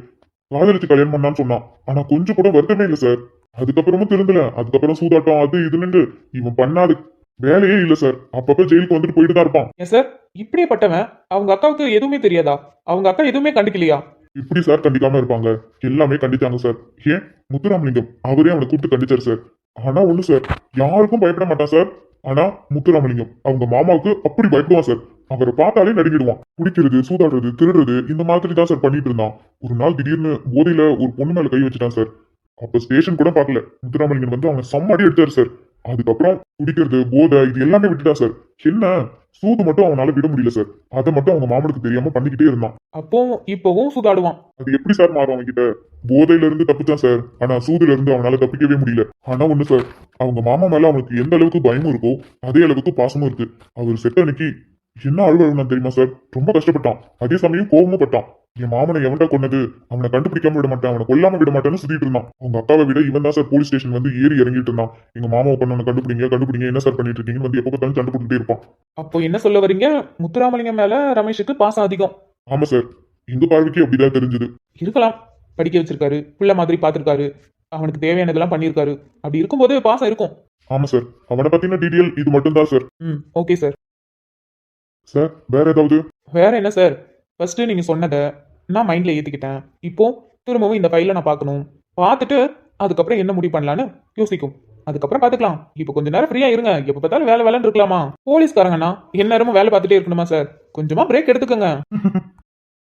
காதலிச்சு கல்யாணம் பண்ணான்னு சொன்னான். ஆனா கொஞ்சம் கூட வருத்தமே இல்லை சார். அதுக்கப்புறமும் திருந்தல. அதுக்கப்புறம் சூதாட்டம் அது இதுன்னு இவன் பண்ணாது வேலையே இல்ல சார். அப்பப்ப ஜெயிலுக்கு வந்துட்டு போயிட்டு தான் இருப்பான். ஏன் சார் இப்படியேப்பட்டவன் அவங்க அக்காவுக்கு எதுவுமே தெரியாதா? அவங்க அக்கா எதுவுமே கண்டுக்கலையா? இப்படி சார் கண்டிக்காம இருப்பாங்க? எல்லாமே கண்டிச்சாங்க சார். ஏன் முத்துராமலிங்கம் அவரே அவனை கூப்பிட்டு கண்டிச்சாரு சார். ஆனா ஒண்ணு சார், யாருக்கும் பயப்பட மாட்டான் சார். ஆனா முத்துராமலிங்கம் அவங்க மாமாவுக்கு அப்படி பயப்படுவான் சார். அவரை பார்த்தாலே நடுங்கிடுவான். குடிக்கிறது, சூதாடுறது, திருடுறது இந்த மாதிரி தான் சார் பண்ணிட்டு இருந்தான். ஒரு நாள் திடீர்னு போதையில ஒரு பொண்ணு மேல கை வச்சுட்டான் சார். அப்ப ஸ்டேஷன் கூட பார்க்கல. முத்துராமலிங்கம் வந்து அவனை செம்மடி எடுத்தாரு சார். அதுக்கப்புறம் குடிக்கிறது, போதை இது எல்லாமே விட்டுட்டான் சார். என்ன சூது மட்டும் அவனால விட முடியல சார். அதை மட்டும் அவங்க மாமனுக்கு தெரியாம பண்ணிக்கிட்டே இருந்தான். அப்போ இப்பவும் சூதாடுவான். அது எப்படி சார் மாறும் அவன்கிட்ட? போதையில இருந்து தப்பிச்சான் சார். ஆனா சூதுல இருந்து அவனால தப்பிக்கவே முடியல. ஆனா ஒண்ணு சார், அவங்க மாமா மேல அவனுக்கு எந்த அளவுக்கு பயமும் இருக்கோ அதே அளவுக்கு பாசமும் இருக்கு. அவர் செத்த அன்னைக்கு என்ன அழுவழுனா தெரியுமா சார்? ரொம்ப கஷ்டப்பட்டான். அதே சமயம் கோபமும் பட்டான். என் மாமனை எவன்டா கொன்னது, அவனை கண்டுபிடிக்காம விட மாட்டேன், அவனை கொல்லாம விட மாட்டேன்னு சுத்திட்டு இருந்தான். அவங்க அக்காவை விட இவன் தான் சார் போலீஸ் ஸ்டேஷன் வந்து ஏறி இறங்கிட்டு இருந்தான். எங்க மாமாவை பண்ணவனை கண்டுபிடிங்க கண்டுபிடிங்க, என்ன சார் பண்ணிட்டு இருக்கீங்கன்னு வந்து எப்ப பார்த்தாலும் சண்டை போட்டுட்டே இருப்பான். அப்போ என்ன சொல்ல வரீங்க? முத்துராமலிங்கம் மேல ரமேஷுக்கு பாசம் அதிகம். ஆமா சார், எங்க பார்வைக்கு அப்படிதான் தெரிஞ்சது. இருக்கலாம். படிக்க வச்சிருக்காரு, பிள்ளை மாதிரி பார்த்திருக்காரு, அவனுக்கு தேவையானதெல்லாம் பண்ணியிருக்காரு. அப்படி இருக்கும்போது பாசம் இருக்கும். ஆமா சார், அவனை பத்தின டீட்டெயில் இது மட்டும் தான் சார். Okay sir. சார் வேற ஏதாவது? வேற என்ன சார், ஃபர்ஸ்ட் நீங்க சொன்னதை நான் மைண்ட்ல ஏத்திக்கிட்டேன். இப்போ திரும்பவும் இந்த ஃபைலை நான் பார்க்கணும். பார்த்துட்டு அதுக்கப்புறம் என்ன முடிவு பண்ணலான்னு யோசிக்கும். அதுக்கப்புறம் பார்த்துக்கலாம். இப்போ கொஞ்ச நேரம் ஃப்ரீயா இருங்க. எப்போ பார்த்தாலும் வேலை வேலைன்னு இருக்கலாமா? போலீஸ்காரங்கண்ணா எந்நேரமும் வேலை பார்த்துட்டே இருக்கணுமா சார்? கொஞ்சமா பிரேக் எடுத்துக்கோங்க.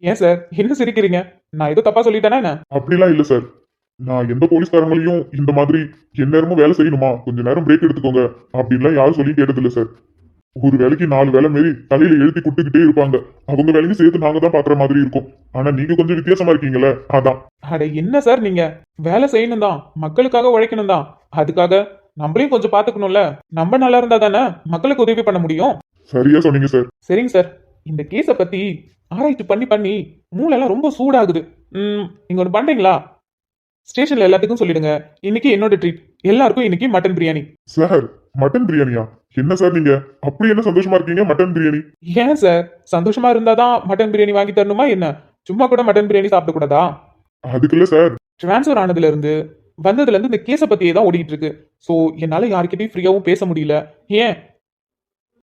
ஏன் சார் என்ன சிரிக்கிறீங்க? நான் ஏதோ தப்பா சொல்லிட்டேனா என்ன? அப்படிலாம் இல்ல சார். நான் எந்த போலீஸ்காரங்களையும் இந்த மாதிரி எந்நேரமும் வேலை செய்யணுமா, கொஞ்ச நேரம் பிரேக் எடுத்துக்கோங்க அப்படின்லாம் யாரும் சொல்லி கேட்டதில்லை சார். ஒரு வேலைக்கு 4 வேலை மாரி தலையில எழுதி கொடுத்துக்கிட்டே இருப்பாங்க. அவங்க வேலையும் சேர்த்து நாங்க தான் பாக்குற மாதிரி இருக்கும். ஆனா நீங்க கொஞ்சம் வித்தியாசமா இருக்கீங்களே, அதான். அட என்ன சார், நீங்க வேலை செய்யணும் தான், மக்களுக்காக உழைக்கணும் தான். அதுக்காக நம்மளையும் கொஞ்சம் பாத்துக்கணும்ல. நம்ம நல்லா இருந்தா தானே மக்களுக்கு உதவி பண்ண முடியும். சரியா சொன்னீங்க சார். சரிங்க சார். இந்த கேஸை பத்தி ஆராய்ச்சி பண்ணி பண்ணி மூளைலாம் ரொம்ப சூடாகுது. நீங்க ஒன்று பண்றீங்களா? ஸ்டேஷன்ல எல்லாத்துக்கும் சொல்லிடுங்க, இன்னைக்கு என்னோட ட்ரீட், எல்லாருக்கும் இன்னைக்கு மட்டன் பிரியாணி. சார் மட்டன் பிரியாணியா? என்ன சார் நீங்க அப்படி என்ன சந்தோஷமா இருக்கீங்க? மட்டன் பிரியாணி? ஏன் சார், சந்தோஷமா இருந்தாதான் மட்டன் பிரியாணி வாங்கி தரணுமா என்ன? சும்மா கூட மட்டன் பிரியாணி சாப்பிட கூடாதா? அதுக்குள்ள சார், டிரான்ஸ்ஃபர் ஆனதுல இருந்து வந்ததுல இருந்து இந்த கேஸை பத்தியே தான் ஓடிட்டு இருக்கு. ஸோ என்னால யார்கிட்டயும் ஃப்ரீயாவும் பேச முடியல. ஏன்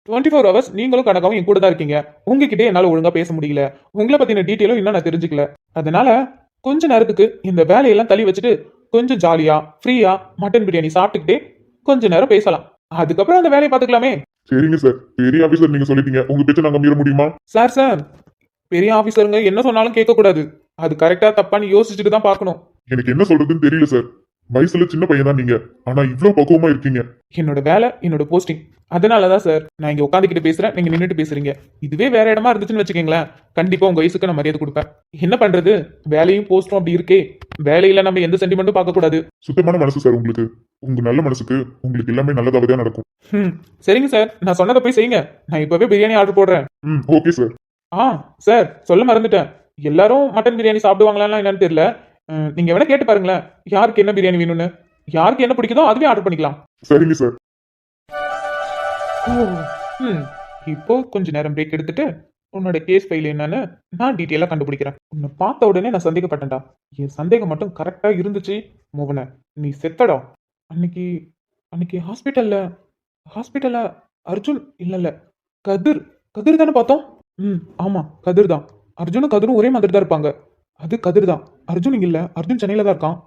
24 ஹவர்ஸ் நீங்களும் கணக்காவும் என் கூட தான் இருக்கீங்க. உங்ககிட்ட என்னால ஒழுங்கா பேச முடியல. உங்களை பத்தின டீட்டெயிலும் இன்னும் நான் தெரிஞ்சுக்கல. அதனால கொஞ்ச நேரத்துக்கு இந்த வேலையெல்லாம் தள்ளி வச்சுட்டு கொஞ்சம் ஜாலியா ஃப்ரீயா மட்டன் பிரியாணி சாப்பிட்டுக்கிட்டே கொஞ்ச நேரம் பேசலாம். அதுக்கப்புறம் அந்த வேலையை பார்த்துக்கலாமே. சரிங்க சார், பெரிய ஆபீசர் நீங்க சொல்லிட்டீங்க, உங்க பேச்ச நாங்க மீற முடியுமா? சார் பெரிய ஆபீசருங்க என்ன சொன்னாலும் கேட்க கூடாது. அது கரெக்டா தப்பான்னு யோசிச்சுட்டு தான் பார்க்கணும். எனக்கு என்ன சொல்றதுன்னு தெரியல சார். வயசுல சின்ன பையன் தான் நீங்க, ஆனா இவ்வளவு பக்குவமா இருக்கீங்க. என்னோட வேலை, என்னோட போஸ்டிங், அதனாலதான் சார் நான் இங்க உட்காந்துக்கிட்டு பேசுறேன், நீங்க நின்றுட்டு பேசுறீங்க. இதுவே வேற இடமா இருந்துச்சுன்னு வச்சுக்கீங்களேன், கண்டிப்பா உங்க வயசுக்கு நான் மரியாதை கொடுப்பேன். என்ன பண்றது, வேலையும் போஸ்டும் அப்படி இருக்கே. வேலையில நம்ம எந்த சென்டிமெண்ட்டும் பார்க்க கூடாது. சுத்தமான மனசு சார் உங்களுக்கு. உங்க நல்ல மனசுக்கு உங்களுக்கு எல்லாமே நல்லதாவே தான் நடக்கும். சரிங்க சார், நான் சொன்னதை போய் செய்யுங்க. நான் இப்பவே பிரியாணி ஆர்டர் போடுறேன். Okay sir. சார் சொல்ல மறந்துட்டேன், எல்லாரும் மட்டன் பிரியாணி சாப்பிடுவாங்களா என்னன்னு தெரியல. நீங்க வேணா கேட்டு பாருங்களேன், யாருக்கு என்ன பிரியாணி வேணும்னு. யாருக்கு என்ன பிடிக்குதோ அதுவே ஆர்டர் பண்ணிக்கலாம். சரிங்க சார். இப்போ கொஞ்ச நேரம் பிரேக் எடுத்துட்டு உன்னோட கேஸ் ஃபைல் என்னன்னு நான் டீட்டெயிலாக கண்டுபிடிக்கிறேன். உன்னை பார்த்த உடனே நான் சந்தேகப்பட்டேன்டா. என் சந்தேகம் மட்டும் கரெக்டா இருந்துச்சு. மோகன, நீ செத்தடா. அன்னைக்கு அன்னைக்கு ஹாஸ்பிட்டல்ல அர்ஜுன் இல்ல கதிர் தானே பார்த்தோம். ஆமா, கதிர் தான். அர்ஜுனும் கதிரும் ஒரே மாதிரி தான் இருப்பாங்க. அது கதிர் தான். அர்ஜுன் இங்க இல்ல, அர்ஜுன் சென்னையில தான் இருக்கான்.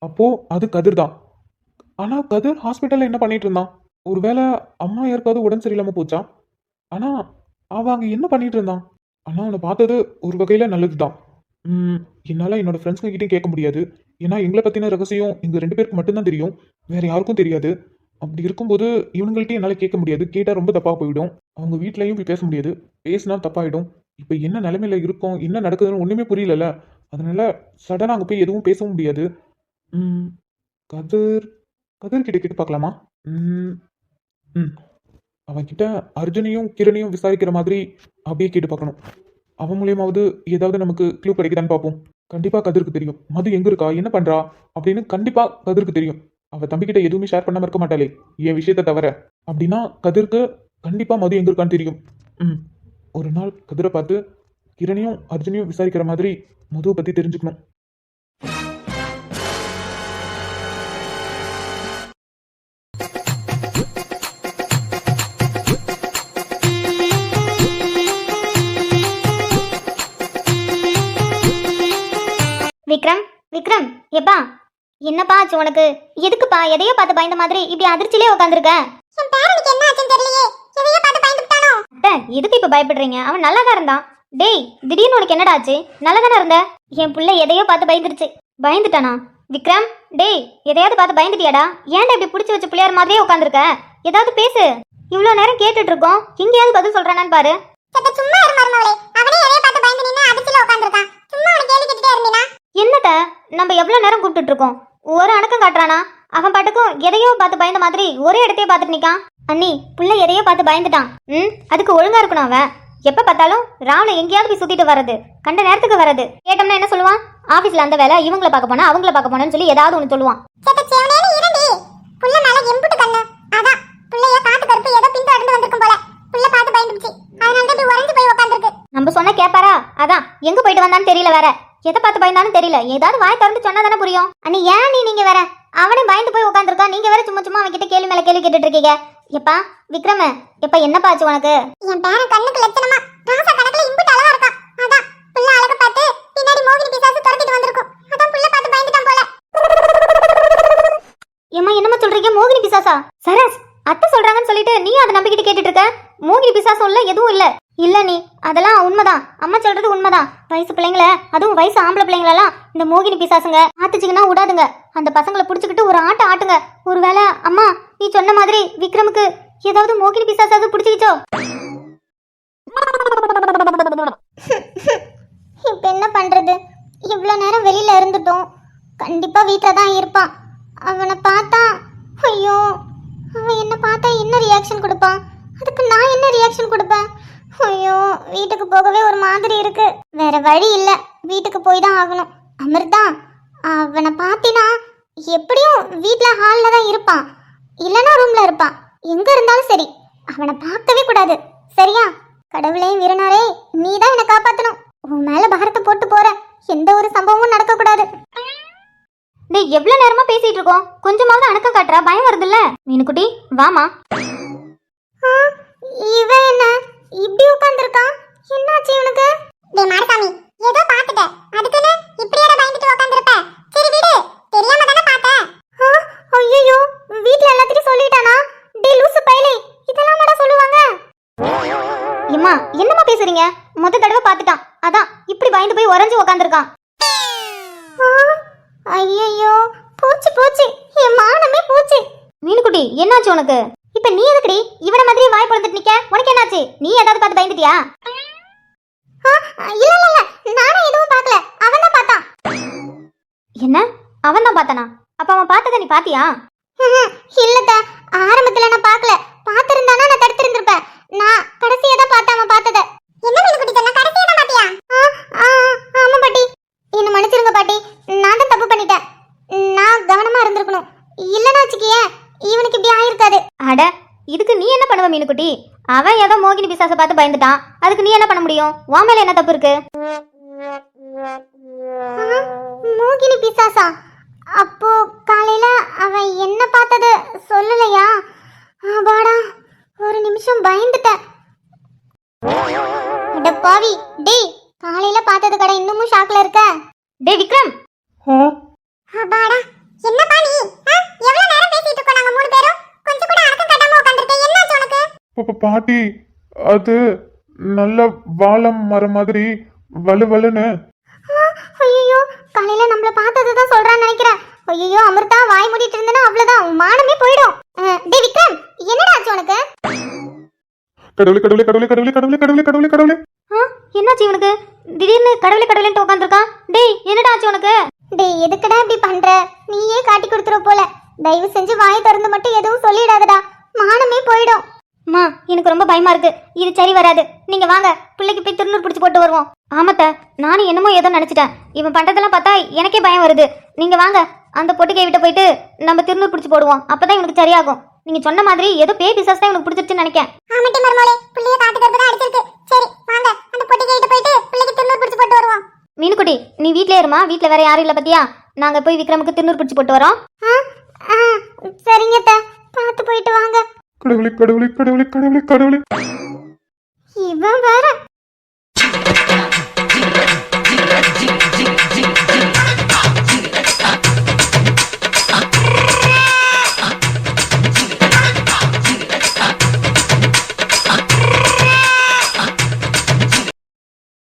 அப்போ அது கதிர் தான். ஆனா கதிர் ஹாஸ்பிட்டல்ல என்ன பண்ணிட்டு இருந்தான்? ஒருவேளை அம்மா யாருக்காவது உடம்பு சரியில்லாம போச்சா? ஆனா அவன் அங்க என்ன பண்ணிட்டு இருந்தான்? ஆனா அவனை பார்த்தது ஒரு வகையில நல்லதுதான். என்னால என்னோட ஃப்ரெண்ட்ஸ்ங்க கிட்டயும் கேட்க முடியாது. ஏன்னா எங்களை பத்தின ரகசியம் எங்க 2 பேருக்கு மட்டும்தான் தெரியும், வேற யாருக்கும் தெரியாது. அப்படி இருக்கும்போது இவங்கள்ட்டையும் என்னால கேட்க முடியாது. கேட்டா ரொம்ப தப்பா போயிடும். அவங்க வீட்லயும் போய் பேச முடியாது. பேசினா தப்பாயிடும். இப்ப என்ன நிலைமையில இருக்கோம், என்ன நடக்குதுன்னு ஒண்ணுமே புரியல. அதனால சடனா அங்க போய் எதுவும் பேசவும் முடியாது. கதிர் கிட்ட கேட்டு பார்க்கலாமா? அவன் கிட்ட அர்ஜுனையும் கிரணையும் விசாரிக்கிற மாதிரி அப்படியே கேட்டு பார்க்கணும். அவன் மூலியமாவது ஏதாவது நமக்கு க்ளூ கிடைக்குதான்னு பார்ப்போம். கண்டிப்பா கதிருக்கு தெரியும் மது எங்க இருக்கா, என்ன பண்றா அப்படின்னு. கண்டிப்பா கதிருக்கு தெரியும். அவ தம்பிக்கிட்ட எதுவுமே ஷேர் பண்ணாம இருக்க மாட்டாளே என் விஷயத்த தவிர. அப்படின்னா கதிருக்கு கண்டிப்பா மது எங்க இருக்கான்னு தெரியும். ஒரு நாள் கதிரை பார்த்து கிரணையும் அர்ஜுனையும் விசாரிக்கிற மாதிரி மதுவை பத்தி தெரிஞ்சுக்கணும். விக்ரம் எப்பா, என்னப்பா ஆச்சு உனக்கு? எதுக்குப்பா எதையோ பார்த்து பயந்த மாதிரி இப்படி அதிர்ச்சியிலே உட்காந்துருக்க? என் பேரனுக்கு என்ன ஆச்சுன்னு தெரியலையே, எதையோ பார்த்து பயந்துட்டானோ? அத்தை, எதுக்கு இப்ப பயப்படுறீங்க? அவன் நல்லா தான் இருந்தான். டேய், திடீர்னு உனக்கு என்னடா ஆச்சு? நல்லா தானே இருந்த? என் புள்ள எதையோ பார்த்து பயந்துருச்சு. பயந்துட்டானா? விக்ரம், டேய், எதையாவது பார்த்து பயந்துட்டியாடா? ஏன்டா இப்படி பிடிச்சி வச்ச பிள்ளையார் மாதிரியே உட்காந்துருக்க? ஏதாவது பேசு. இவ்வளவு நேரம் கேட்டுட்டு இருக்கோம், எங்கேயாவது பதில் சொல்றானான்னு பாரு. சும்மா இரு மருமகளே, அவனே எதையோ பார்த்து பயந்து நின்னு அதிர்ச்சியில உட்காந்துருக்கான். சும்மா அவனை கேள்வி கேட்டுட்டே இருந்தீனா? என்னத்த நம்ம எவ்வளவு நேரம் கூப்பிட்டு இருக்கோம், ஒரு அணக்கம் காட்டுறானா? அவன் பாட்டுக்கும் எதையோ பார்த்து பயந்த மாதிரி ஒரே இடத்தையே பார்த்துட்டு நிக்கான். அண்ணி, புள்ள எதையோ பார்த்து பயந்துட்டான். அதுக்கு ஒழுங்கா இருக்கணும். அவன் எப்ப பார்த்தாலும் ராவண எங்கேயாவது போய் சுத்திட்டு வர்றது, கண்ட நேரத்துக்கு வர்றது. கேட்டோம்னா என்ன சொல்லுவான்? ஆபீஸ்ல அந்த வேலை, இவங்கள பார்க்க போனா அவங்கள பார்க்க போனேன்னு சொல்லி ஏதாவது ஒண்ணு சொல்லுவான். நம்ம சொன்ன கேப்பாரா? அதான் எங்க போயிட்டு வந்தான்னு தெரியல, வேற எதை பார்த்து பயந்தாலும் தெரியல. ஏதாவது வாய் திறந்து சொன்னா தானே புரியும். அண்ணி, ஏன் நீங்க வேற அவனே பயந்து போய் உட்காந்துருக்கா, நீங்க வேற சும்மா சும்மா அவன் கிட்ட கேள்வி மேல கேள்வி கேட்டுட்டு இருக்கீங்க. எப்பா விக்ரம, எப்ப என்ன பாச்சு உனக்கு? என் பேரன் கண்ணுக்கு லட்சணமா ராசா கணக்குல இம்புட்டு அழகா இருக்கான். அதான் புள்ள அழக பார்த்து பின்னாடி மோகினி பிசாசு துரத்திட்டு வந்திருக்கும். அதான் புள்ள பார்த்து பயந்துட்டான் போல. ஏம்மா, என்னமா சொல்றீங்க? மோகினி பிசாசா? சரஸ், அத்தை சொல்றாங்கன்னு சொல்லிட்டு நீ அதை நம்பிக்கிட்டு கேட்டுட்டு இருக்க? மோகினி பிசாசும் இல்ல, எதுவும் இல்ல. இல்ல நீ, அதெல்லாம் உண்மைதான். அம்மா சொல்றது உண்மைதான். வயசு பிள்ளைங்கள, அதுவும் வயசு ஆம்பளை பிள்ளைங்களெல்லாம் இந்த மோகினி பிசாசுங்க ஆத்துச்சிங்கன்னா விடாதுங்க. அந்த பசங்களை புடிச்சுக்கிட்டு ஒரு ஆட்ட ஆட்டுங்க. ஒருவேளை அம்மா நீ சொன்ன மாதிரி விக்ரமுக்கு ஏதாவது மோகினி பிசாசாவது பிடிச்சிக்கிச்சோ? இப்ப என்ன பண்றது? இவ்வளவு நேரம் வெளியில இருந்துட்டோம். கண்டிப்பா வீட்டுல தான் இருப்பான். அவனை பார்த்தா, ஐயோ, அவன் என்ன பார்த்தா என்ன ரியாக்ஷன் கொடுப்பான்? அதுக்கு நான் என்ன ரியாக்ஷன் கொடுப்பேன்? ஐயோ, வீட்டுக்கு போகவே ஒரு மாதிரி இருக்கு. வேற வழி இல்ல, வீட்டுக்கு போய் தான் ஆகணும். அமிர்தா, அவனை பார்த்தினா எப்படியும் வீட்டில் ஹாலில் தான் இருப்பான், இல்லைன்னா ரூமில் இருப்பான். எங்கே இருந்தாலும் சரி அவனை பார்க்கவே கூடாது, சரியா? கடவுளே வீரனாரே, நீ தான் என்னை காப்பாற்றணும். உன் மேலே பாரத்தை போட்டு போற, எந்த ஒரு சம்பவமும் நடக்கக்கூடாது. டேய், எவ்வளோ நேரமா பேசிட்டு இருக்கோம், கொஞ்சமாவது அணக்கம் காட்டுறா, பயம் வருதுல்ல? மீனுக்குட்டி வாமா. இவன் என்ன இப்படி உட்கார்ந்திருக்கான்? என்னாச்சு இவனுக்கு? டேய் மாரசாமி, ஏதோ பாத்துட்ட, அதுக்குன்னு இப்படியே பயந்துட்டு உட்கார்ந்திருப்ப. சரி விடு, தெரியாம தானே பார்த்தேன். ஐயோ, வீட்ல எல்லாத்தையும் சொல்லிட்டானா? டேய் லூசு பையலே, இதெல்லாம் மாடா சொல்லுவாங்க? அம்மா என்னம்மா பேசுறீங்க? முத தடவை பார்த்துட்டான், அதான் இப்படி பயந்து போய் உறைஞ்சு உட்கார்ந்திருக்கான். ஐயோ, போச்சு போச்சு, என் மானமே போச்சு. மீனுக்குட்டி என்னாச்சு உனக்கு? இப்ப நீ எதுக்குடி இவன மாதிரி வாய் பொளந்துட்டு நிக்க? உனக்கு என்னாச்சு? நீ ஏதாவது பார்த்து பயந்துட்டியா? இல்ல இல்ல இல்ல, நானும் எதுவும் பார்க்கல, அவன் தான் பார்த்தான். என்ன, அவன் தான் பார்த்தானா? அப்ப அவன் பார்த்தத நீ பாத்தியா? இல்லத்த, ஆரம்பத்துல நான் பார்க்கல, பார்த்திருந்தானா நான் தடுத்திருந்திருப்பேன். நான் கடைசியா தான் பார்த்தேன் அவன் பார்த்தத. என்ன மீனுக்குட்டி சொன்ன, கடைசியா தான் பாத்தியா? ஆமா பாட்டி, என்ன மன்னிச்சிருங்க பாட்டி, நான் தான் தப்பு பண்ணிட்டேன். நான் கவனமா இருந்திருக்கணும், இல்லைன்னா வச்சுக்கியே இவனுக்கு இப்படி ஆயிருக்காது. அட, இதுக்கு நீ என்ன பண்ணுவ மீனுக்குட்டி? அவன் ஏதோ மோகினி பிசாசை பார்த்து பயந்துட்டான், அதுக்கு நீ என்ன பண்ண முடியும்? உன் மேல என்ன தப்பு இருக்கு? மோகினி பிசாசா? அப்போ காலையில அவன் என்ன பார்த்தது சொல்லலையா? அப்பாடா, ஒரு நிமிஷம் பயந்துட்டேன். அட பாவி, டேய் காலையில பார்த்தது கடை இன்னமும் ஷாக்ல இருக்க? டேய் விக்ரம். அப்பாடா, என்னப்பா நீ? எவ்வளவு நேரம் பேசிட்டு இருக்கோம் நாங்க மூணு பேரும்? கொஞ்சம் கூட அடக்கம் காட்டாம உட்கார்ந்திருக்க, என்னாச்சு உனக்கு? பாட்டி, அது நல்ல வாழை மரம் மாதிரி வலுவலுன்னு. ஐயோ, காலையில நம்மள பார்த்ததுதான் சொல்றான்னு நினைக்கிறேன். ஐயோ அமிர்தா, வாய் மூடிட்டு இருந்தனா அவ்வளவுதான், உன் மானமே போயிடும். டேய் விக்ரம், என்னடா ஆச்சு உனக்கு? கடவுளே கடவுளே கடவுளே கடவுளே கடவுளே கடவுளே கடவுளே கடவுளே. என்னாச்சு இவனுக்கு? திடீர்னு கடவுளே கடவுளேன்னு உட்கார்ந்திருக்கான். டேய் என்னடா ஆச்சு உனக்கு? டேய் எதுக்குடா இப்படி பண்ற? நீயே காட்டி கொடுத்துற போல. தயவு செஞ்சு வாய் திறந்து மட்டும் எதுவும் சொல்லிடாதடா, மானமே போயிடும். அம்மா, எனக்கு ரொம்ப பயமா இருக்கு, இது சரி வராது. நீங்க வாங்க, பிள்ளைக்கு போய் திருநூறு பிடிச்சி போட்டு வருவோம். ஆமாத்த, நானும் என்னமோ ஏதோ நினைச்சிட்டேன். இவன் பண்றதெல்லாம் பார்த்தா எனக்கே பயம் வருது. நீங்க வாங்க, அந்த பொட்டுக்கை விட்ட போயிட்டு நம்ம திருநூறு பிடிச்சி போடுவோம், அப்பதான் இவனுக்கு சரியாகும். நீங்க சொன்ன மாதிரி ஏதோ பேய் பிசாஸ் தான் இவனுக்கு பிடிச்சிருச்சுன்னு நினைக்கிறேன். ஆமாட்டி மர்மோளே, புள்ளைய காட்டுக்கிறது தான் அடிச்சிருக்கு. சரி வாங்க, அந்த பொட்டி கையிட்டு போயிட்டு பிள்ளைக்கு திருநூறு பிடிச்சு போட்டு வருவோம். மீனுக்குட்டி, நீ வீட்லயே இருமா, வீட்ல வேற யாரும் இல்ல பத்தியா? நாங்க போய் விக்ரமுக்கு திருநூறு பிடிச்சி போட்டு வரோம். சரிங்க அத்தை, பார்த்து போயிட்டு வாங்க. கடவுளே கடவுளே கடவுளே கடவுளே கடவுளே. இவன் வேற